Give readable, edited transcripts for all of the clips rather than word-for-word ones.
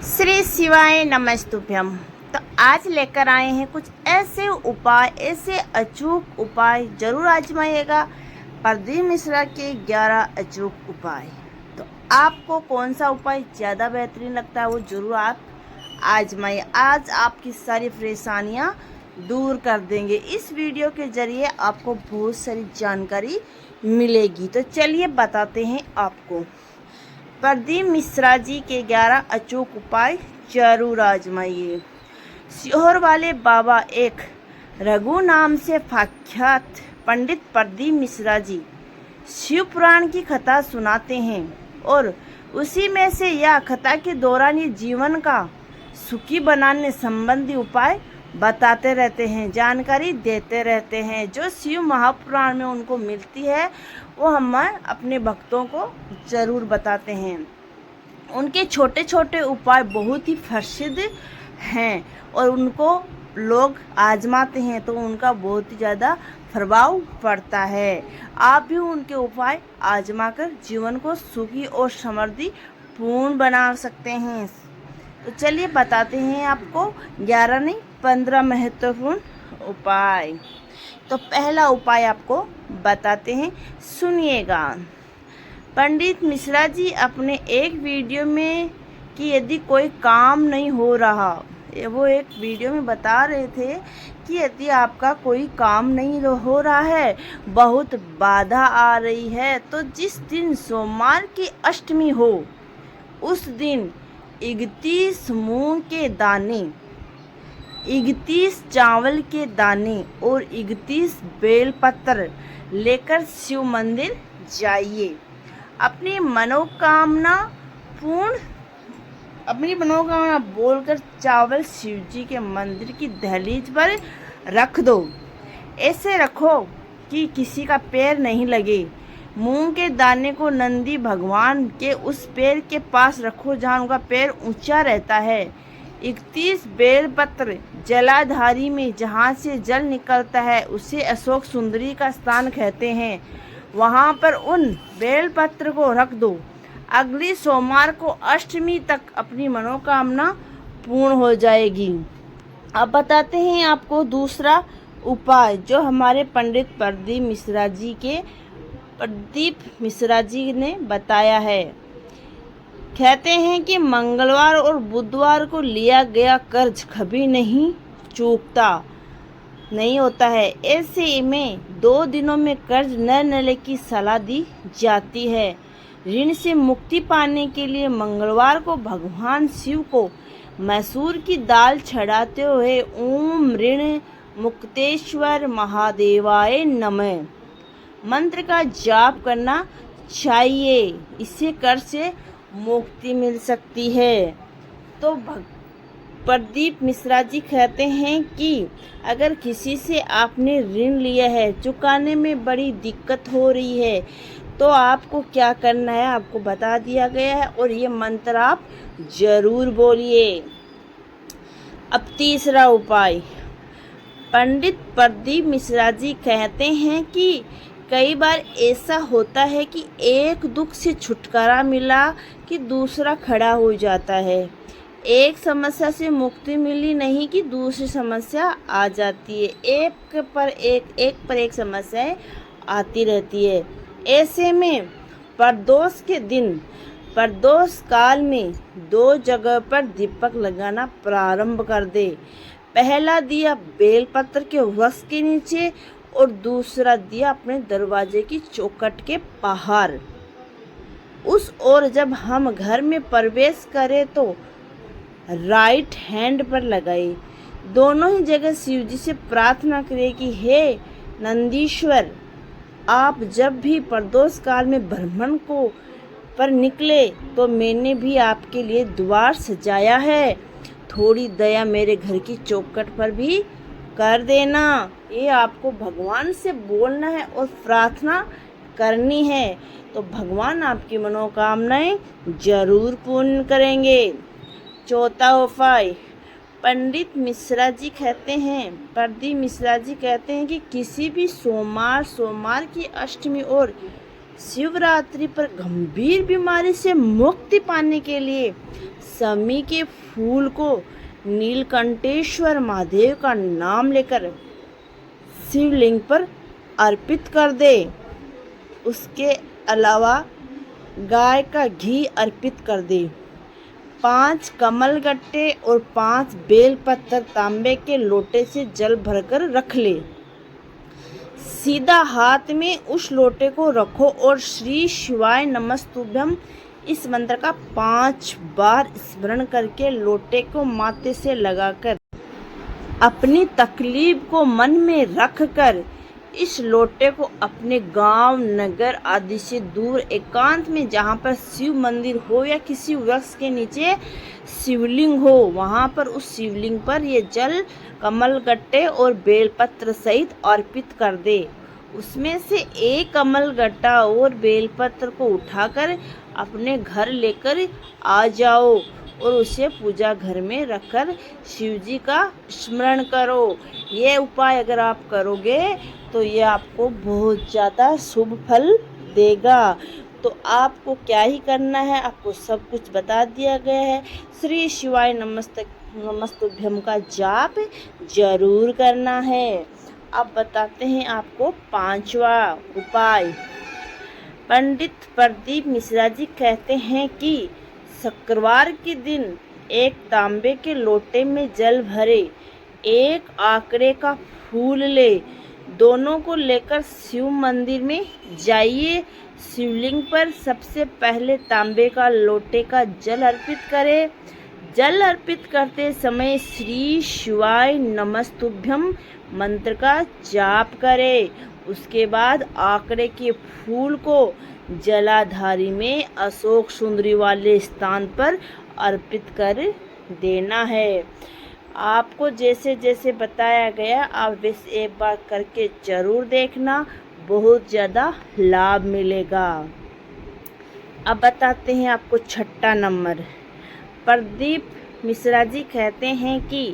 श्री शिवाय नमस्तुभ्यम। तो आज लेकर आए हैं कुछ ऐसे उपाय, ऐसे अचूक उपाय जरूर आजमाइएगा। प्रदीप मिश्रा के 11 अचूक उपाय। तो आपको कौन सा उपाय ज़्यादा बेहतरीन लगता है वो जरूर आप आजमाइए। आज आपकी सारी परेशानियां दूर कर देंगे। इस वीडियो के जरिए आपको बहुत सारी जानकारी मिलेगी। तो चलिए बताते हैं आपको। प्रदीप मिश्रा जी के 11 अचूक उपाय जरूर आजमाइए। सीहोर वाले बाबा एक रघु नाम से प्रख्यात पंडित प्रदीप मिश्रा जी शिव पुराण की कथा सुनाते हैं और उसी में से यह कथा के दौरान ये जीवन का सुखी बनाने संबंधी उपाय बताते रहते हैं, जानकारी देते रहते हैं। जो शिव महापुराण में उनको मिलती है वो हम अपने भक्तों को ज़रूर बताते हैं। उनके छोटे छोटे उपाय बहुत ही प्रसिद्ध हैं और उनको लोग आजमाते हैं तो उनका बहुत ही ज़्यादा प्रभाव पड़ता है। आप भी उनके उपाय आजमाकर जीवन को सुखी और समृद्धि पूर्ण बना सकते हैं। तो चलिए बताते हैं आपको 11 नहीं 15 महत्वपूर्ण उपाय। तो पहला उपाय आपको बताते हैं, सुनिएगा। पंडित मिश्रा जी अपने एक वीडियो में कि यदि कोई काम नहीं हो रहा, वो एक वीडियो में बता रहे थे कि यदि आपका कोई काम नहीं हो रहा है, बहुत बाधा आ रही है, तो जिस दिन सोमवार की अष्टमी हो उस दिन 31 मूंग के दाने, 31 चावल के दाने और 31 बेलपत्र लेकर शिव मंदिर जाइए। अपनी मनोकामना बोलकर चावल शिव जी के मंदिर की दहलीज पर रख दो। ऐसे रखो कि किसी का पैर नहीं लगे। मूंग के दाने को नंदी भगवान के उस पैर के पास रखो जहाँ उनका पैर ऊंचा रहता है। 31 बेलपत्र जलाधारी में जहाँ से जल निकलता है उसे अशोक सुंदरी का स्थान कहते हैं, वहाँ पर उन बेलपत्र को रख दो। अगली सोमवार को अष्टमी तक अपनी मनोकामना पूर्ण हो जाएगी। अब बताते हैं आपको दूसरा उपाय जो हमारे पंडित प्रदीप मिश्रा जी ने बताया है। कहते हैं कि मंगलवार और बुधवार को लिया गया कर्ज कभी नहीं होता है। ऐसे में 2 दिनों में कर्ज न लेने की सलाह दी जाती है। ऋण से मुक्ति पाने के लिए मंगलवार को भगवान शिव को मैसूर की दाल चढ़ाते हुए ओम ऋण मुक्तेश्वर महादेवाय नमः मंत्र का जाप करना चाहिए। इससे कर्ज से मुक्ति मिल सकती है। तो प्रदीप मिश्रा जी कहते हैं कि अगर किसी से आपने ऋण लिया है, चुकाने में बड़ी दिक्कत हो रही है, तो आपको क्या करना है आपको बता दिया गया है और ये मंत्र आप जरूर बोलिए। अब तीसरा उपाय, पंडित प्रदीप मिश्रा जी कहते हैं कि कई बार ऐसा होता है कि एक दुख से छुटकारा मिला कि दूसरा खड़ा हो जाता है। एक समस्या से मुक्ति मिली नहीं कि दूसरी समस्या आ जाती है। एक पर एक समस्याएं आती रहती है। ऐसे में प्रदोष काल में 2 जगह पर दीपक लगाना प्रारंभ कर दे। पहला दिया बेलपत्र के वृक्ष के नीचे और दूसरा दिया अपने दरवाजे की चौखट के बाहर। उस ओर जब हम घर में प्रवेश करें तो राइट हैंड पर लगाए। दोनों ही जगह शिव जी से प्रार्थना करें कि हे नंदीश्वर, आप जब भी प्रदोष काल में भ्रमण पर निकले तो मैंने भी आपके लिए द्वार सजाया है। थोड़ी दया मेरे घर की चौखट पर भी कर देना। ये आपको भगवान से बोलना है और प्रार्थना करनी है, तो भगवान आपकी मनोकामनाएं जरूर पूर्ण करेंगे। चौथा उपाय, प्रदीप मिश्रा जी कहते हैं कि किसी भी सोमवार की अष्टमी और शिवरात्रि पर गंभीर बीमारी से मुक्ति पाने के लिए समी के फूल को नीलकंठेश्वर महादेव का नाम लेकर शिवलिंग पर अर्पित कर दे। उसके अलावा गाय का घी अर्पित कर दे। 5 कमल गट्टे और 5 बेल पत्थर तांबे के लोटे से जल भरकर रख ले। सीधा हाथ में उस लोटे को रखो और श्री शिवाय नमस्तुभ्यम इस मंत्र का 5 बार स्मरण करके लोटे को माथे से लगाकर अपनी तकलीफ को मन में रखकर इस लोटे को अपने गांव, नगर आदि से दूर एकांत में जहां पर शिव मंदिर हो या किसी वृक्ष के नीचे शिवलिंग हो, वहां पर उस शिवलिंग पर ये जल कमल गट्टे और बेलपत्र सहित अर्पित कर दे। उसमें से एक कमल गट्टा और बेलपत्र को उठाकर अपने घर लेकर आ जाओ और उसे पूजा घर में रखकर शिव जी का स्मरण करो। ये उपाय अगर आप करोगे तो ये आपको बहुत ज़्यादा शुभ फल देगा। तो आपको क्या ही करना है, आपको सब कुछ बता दिया गया है। श्री शिवाय नमस्तुभ्यम का जाप जरूर करना है। अब बताते हैं आपको 5वां उपाय। पंडित प्रदीप मिश्रा जी कहते हैं कि शुक्रवार के दिन एक तांबे के लोटे में जल भरे, एक आंकड़े का फूल ले, दोनों को लेकर शिव मंदिर में जाइए। शिवलिंग पर सबसे पहले तांबे का लोटे का जल अर्पित करें। जल अर्पित करते समय श्री शिवाय नमस्तुभ्यम मंत्र का जाप करें। उसके बाद आंकड़े के फूल को जलाधारी में अशोक सुंदरी वाले स्थान पर अर्पित कर देना है। आपको जैसे जैसे बताया गया आप वैसे एक बार करके जरूर देखना, बहुत ज़्यादा लाभ मिलेगा। अब बताते हैं आपको 6वां नंबर। प्रदीप मिश्रा जी कहते हैं कि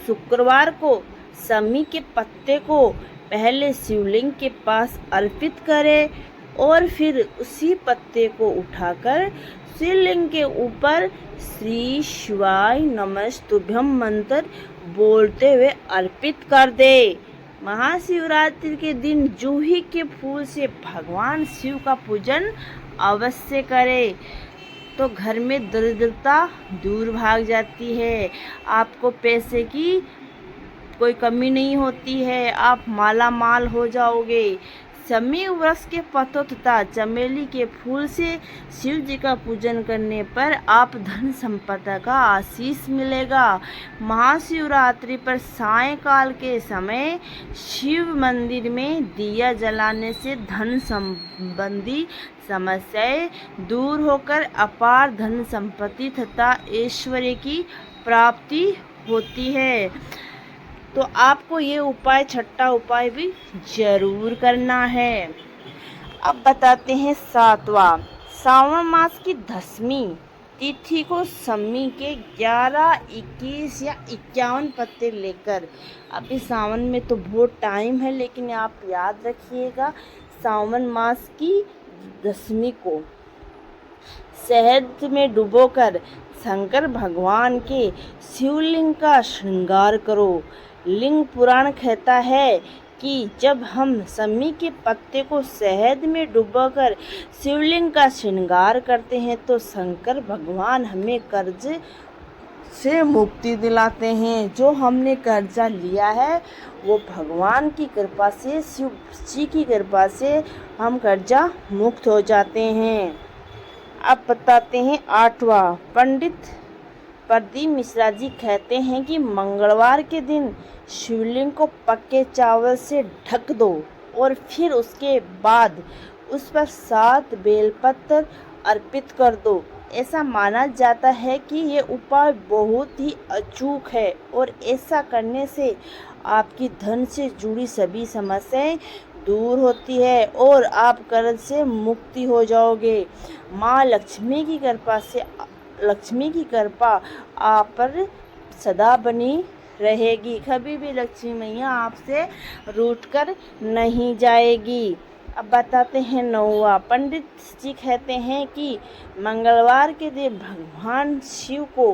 शुक्रवार को समी के पत्ते को पहले शिवलिंग के पास अर्पित करें और फिर उसी पत्ते को उठाकर शिवलिंग के ऊपर श्री शिवाय नमस्तुभ्यम मंत्र बोलते हुए अर्पित कर दे। महाशिवरात्रि के दिन जूही के फूल से भगवान शिव का पूजन अवश्य करें तो घर में दरिद्रता दूर भाग जाती है। आपको पैसे की कोई कमी नहीं होती है, आप माला माल हो जाओगे। समी वृक्ष के पत्तों तथा चमेली के फूल से शिव जी का पूजन करने पर आप धन संपदा का आशीष मिलेगा। महाशिवरात्रि पर सायंकाल के समय शिव मंदिर में दिया जलाने से धन संबंधी समस्याएं दूर होकर अपार धन संपत्ति तथा ऐश्वर्य की प्राप्ति होती है। तो आपको ये उपाय 6वां उपाय भी जरूर करना है। अब बताते हैं 7वां। सावन मास की 10वीं तिथि को समी के 11, 21 या 51 पत्ते लेकर, अभी सावन में तो बहुत टाइम है, लेकिन आप याद रखिएगा सावन मास की 10वीं को शहद में डुबोकर शंकर भगवान के शिवलिंग का श्रृंगार करो। लिंग पुराण कहता है कि जब हम समी के पत्ते को शहद में डुबोकर शिवलिंग का श्रृंगार करते हैं तो शंकर भगवान हमें कर्ज से मुक्ति दिलाते हैं। जो हमने कर्जा लिया है वो भगवान की कृपा से, शिव जी की कृपा से हम कर्जा मुक्त हो जाते हैं। अब बताते हैं 8वां। पंडित प्रदीप मिश्रा जी कहते हैं कि मंगलवार के दिन शिवलिंग को पक्के चावल से ढक दो और फिर उसके बाद उस पर 7 बेलपत्र अर्पित कर दो। ऐसा माना जाता है कि ये उपाय बहुत ही अचूक है और ऐसा करने से आपकी धन से जुड़ी सभी समस्याएं दूर होती है और आप कर्ज से मुक्ति हो जाओगे। माँ लक्ष्मी की कृपा आप पर सदा बनी रहेगी। कभी भी लक्ष्मी मैया आपसे रूठ कर नहीं जाएगी। अब बताते हैं नौवा। पंडित जी कहते हैं कि मंगलवार के दिन भगवान शिव को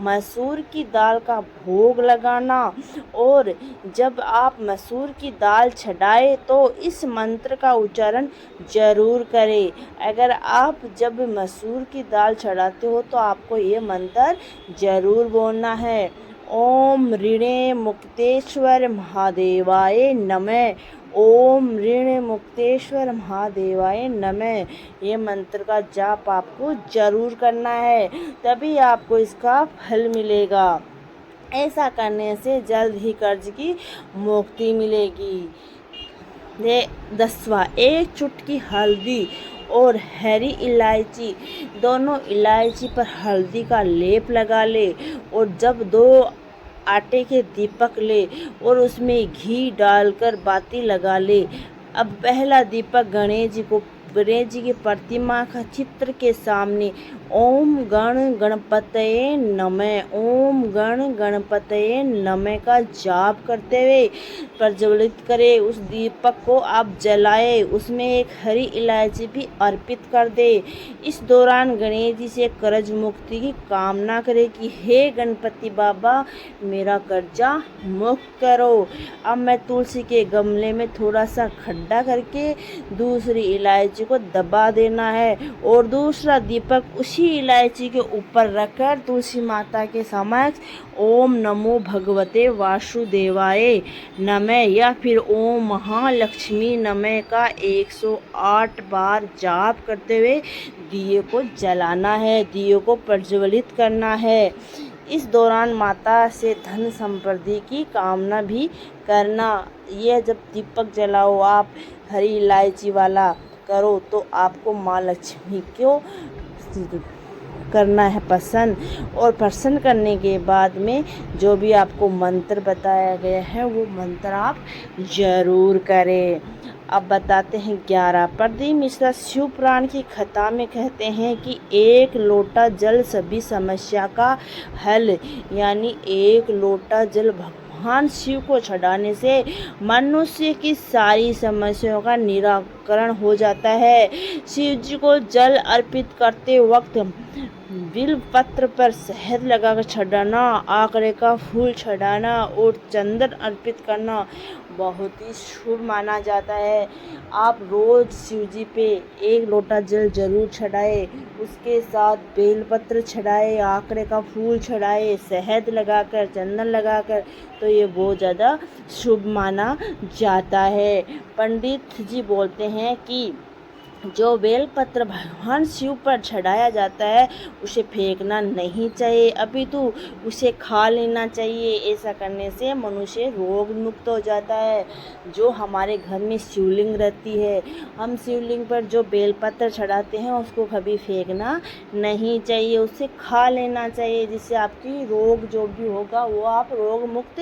मसूर की दाल का भोग लगाना, और जब आप मसूर की दाल चढ़ाए तो इस मंत्र का उच्चारण जरूर करें। अगर आप जब मसूर की दाल चढ़ाते हो तो आपको ये मंत्र जरूर बोलना है। ओम ऋणे मुक्तेश्वर महादेवाय नमः। ओम ऋण मुक्तेश्वर महादेवाय नमः। ये मंत्र का जाप आपको जरूर करना है, तभी आपको इसका फल मिलेगा। ऐसा करने से जल्द ही कर्ज की मुक्ति मिलेगी। ये 10वां, एक चुटकी हल्दी और हरी इलायची, दोनों इलायची पर हल्दी का लेप लगा ले, और जब 2 आटे के दीपक ले और उसमें घी डालकर बाती लगा ले। अब पहला दीपक गणेश जी की प्रतिमा का चित्र के सामने ओम गण गणपतये नमः, ओम गण गणपतये नमः का जाप करते हुए प्रज्वलित करें। उस दीपक को आप जलाए, उसमें एक हरी इलायची भी अर्पित कर दे। इस दौरान गणेश जी से कर्ज मुक्ति की कामना करें कि हे गणपति बाबा, मेरा कर्जा मुक्त करो। अब मैं तुलसी के गमले में थोड़ा सा खड्डा करके दूसरी इलायची को दबा देना है, और दूसरा दीपक उसी इलायची के ऊपर रखकर तुलसी माता के समक्ष ओम नमो भगवते वासुदेवाय नमः या फिर ओम महालक्ष्मी नमः का 108 बार जाप करते हुए दिए को जलाना है, दिए को प्रज्वलित करना है। इस दौरान माता से धन संपत्ति की कामना भी करना। यह जब दीपक जलाओ आप हरी इलायची वाला करो तो आपको माँ लक्ष्मी को करना है पसंद, और प्रसन्न करने के बाद में जो भी आपको मंत्र बताया गया है वो मंत्र आप जरूर करें। अब बताते हैं 11। प्रदीप मिश्रा शिव पुराण की कथा में कहते हैं कि 1 लोटा जल सभी समस्या का हल, यानी 1 लोटा जल भगवान शिव को चढ़ाने से मनुष्य की सारी समस्याओं का निराकरण हो जाता है। शिव जी को जल अर्पित करते वक्त बिल पत्र पर शहद लगाकर चढ़ाना, आंकड़े का फूल चढ़ाना और चंदन अर्पित करना बहुत ही शुभ माना जाता है। आप रोज शिव जी पे 1 लोटा जल जरूर चढ़ाए, उसके साथ बेलपत्र चढ़ाए, आंकड़े का फूल चढ़ाए, शहद लगाकर, चंदन लगाकर, तो ये बहुत ज़्यादा शुभ माना जाता है। पंडित जी बोलते हैं कि जो बेलपत्र भगवान शिव पर चढ़ाया जाता है उसे फेंकना नहीं चाहिए, अपितु उसे खा लेना चाहिए। ऐसा करने से मनुष्य रोग मुक्त हो जाता है। जो हमारे घर में शिवलिंग रहती है, हम शिवलिंग पर जो बेलपत्र चढ़ाते हैं उसको कभी फेंकना नहीं चाहिए, उसे खा लेना चाहिए, जिससे आपकी रोग जो भी होगा वो आप रोग मुक्त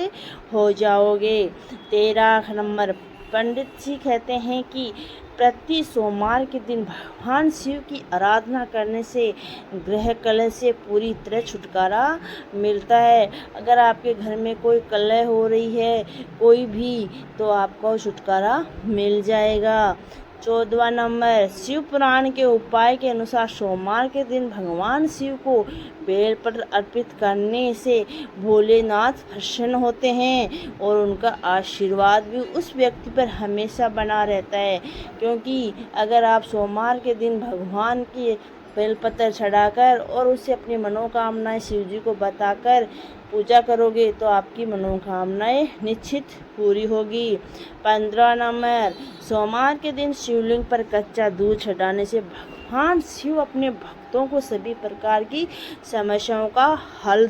हो जाओगे। 13 नंबर, पंडित जी कहते हैं कि प्रति सोमवार के दिन भगवान शिव की आराधना करने से ग्रह कलह से पूरी तरह छुटकारा मिलता है। अगर आपके घर में कोई कलह हो रही है कोई भी, तो आपको छुटकारा मिल जाएगा। 14वां नंबर, शिव पुराण के उपाय के अनुसार सोमवार के दिन भगवान शिव को बेलपत्र अर्पित करने से भोलेनाथ प्रसन्न होते हैं और उनका आशीर्वाद भी उस व्यक्ति पर हमेशा बना रहता है। क्योंकि अगर आप सोमवार के दिन भगवान की बेलपत्र चढ़ाकर और उससे अपनी मनोकामनाएं शिव जी को बताकर पूजा करोगे तो आपकी मनोकामनाएं निश्चित पूरी होगी। 15 नंबर, सोमवार के दिन शिवलिंग पर कच्चा दूध चढ़ाने से भगवान शिव अपने भक्तों को सभी प्रकार की समस्याओं का हल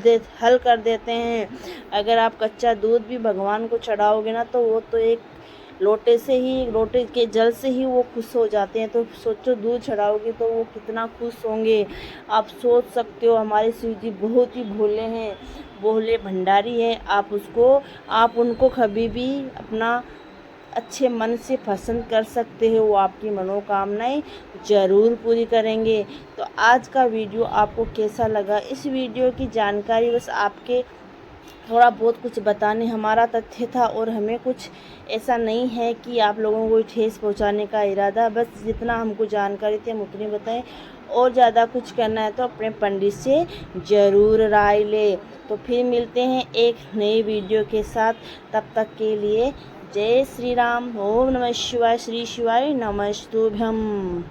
कर देते हैं। अगर आप कच्चा दूध भी भगवान को चढ़ाओगे ना, तो वो तो एक लोटे के जल से ही वो खुश हो जाते हैं। तो सोचो दूध चढ़ाओगे तो वो कितना खुश होंगे। आप सोच सकते हो, हमारे शिव जी बहुत ही भोले हैं, भोले भंडारी हैं। आप उनको कभी भी अपना अच्छे मन से पसंद कर सकते हो, वो आपकी मनोकामनाएं ज़रूर पूरी करेंगे। तो आज का वीडियो आपको कैसा लगा? इस वीडियो की जानकारी बस आपके थोड़ा बहुत कुछ बताने हमारा तथ्य था, और हमें कुछ ऐसा नहीं है कि आप लोगों को ठेस पहुंचाने का इरादा। बस जितना हमको जानकारी थी हम उतनी बताएं, और ज़्यादा कुछ करना है तो अपने पंडित से ज़रूर राय ले। तो फिर मिलते हैं एक नई वीडियो के साथ, तब तक के लिए जय श्री राम। ओम नमः शिवाय, श्री शिवाय नमस्तुभ्यम।